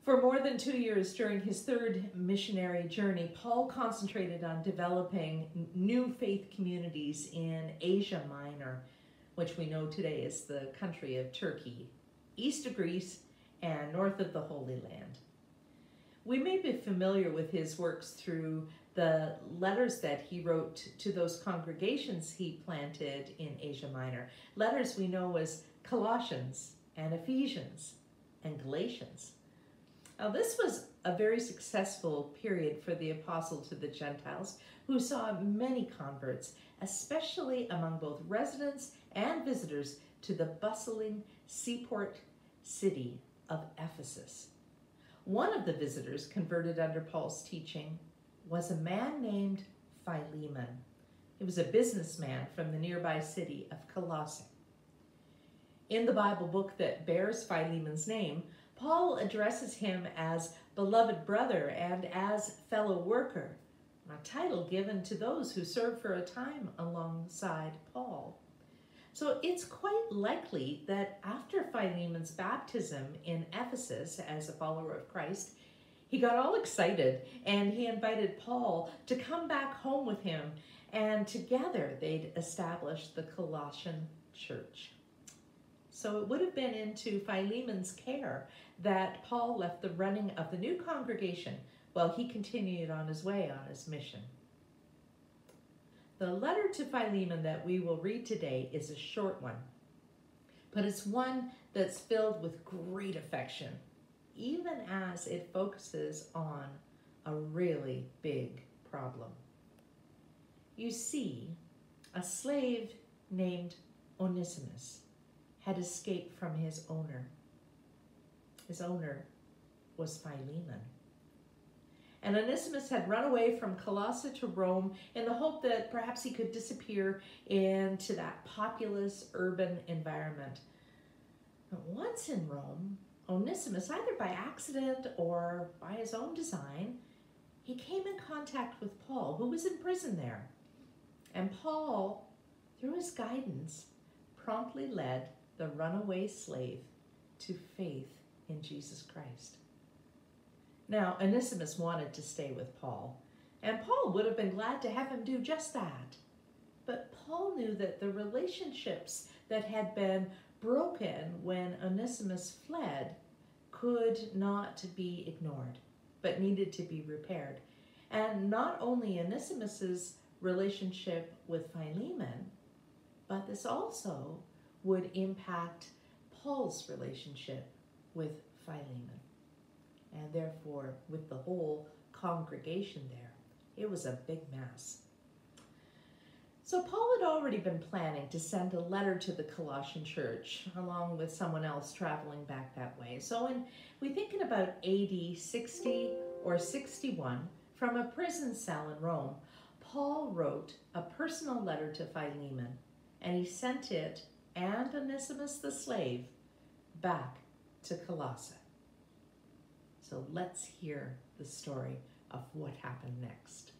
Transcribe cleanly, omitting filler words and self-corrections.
For more than 2 years during his third missionary journey, Paul concentrated on developing new faith communities in Asia Minor, which we know today is the country of Turkey, east of Greece, and north of the Holy Land. We may be familiar with his works through the letters that he wrote to those congregations he planted in Asia Minor. Letters we know as Colossians and Ephesians and Galatians. Now, this was a very successful period for the apostle to the Gentiles, who saw many converts, especially among both residents and visitors to the bustling seaport city of Ephesus. One of the visitors converted under Paul's teaching was a man named Philemon. He was a businessman from the nearby city of Colossae. In the Bible book that bears Philemon's name, Paul addresses him as beloved brother and as fellow worker, a title given to those who served for a time alongside Paul. So it's quite likely that after Philemon's baptism in Ephesus as a follower of Christ, he got all excited and he invited Paul to come back home with him, and together they'd establish the Colossian church. So it would have been into Philemon's care that Paul left the running of the new congregation while he continued on his way on his mission. The letter to Philemon that we will read today is a short one, but it's one that's filled with great affection, even as it focuses on a really big problem. You see, a slave named Onesimus had escaped from his owner. His owner was Philemon. And Onesimus had run away from Colossae to Rome in the hope that perhaps he could disappear into that populous urban environment. But once in Rome, Onesimus, either by accident or by his own design, he came in contact with Paul, who was in prison there. And Paul, through his guidance, promptly led the runaway slave to faith in Jesus Christ. Now, Onesimus wanted to stay with Paul, and Paul would have been glad to have him do just that. But Paul knew that the relationships that had been broken when Onesimus fled could not be ignored, but needed to be repaired. And not only Onesimus's relationship with Philemon, but this also would impact Paul's relationship with Philemon, and therefore with the whole congregation there. It was a big mess. So Paul had already been planning to send a letter to the Colossian church along with someone else traveling back that way. So we think in about AD 60 or 61, from a prison cell in Rome, Paul wrote a personal letter to Philemon, and he sent it and Onesimus the slave back to Colossae. So let's hear the story of what happened next.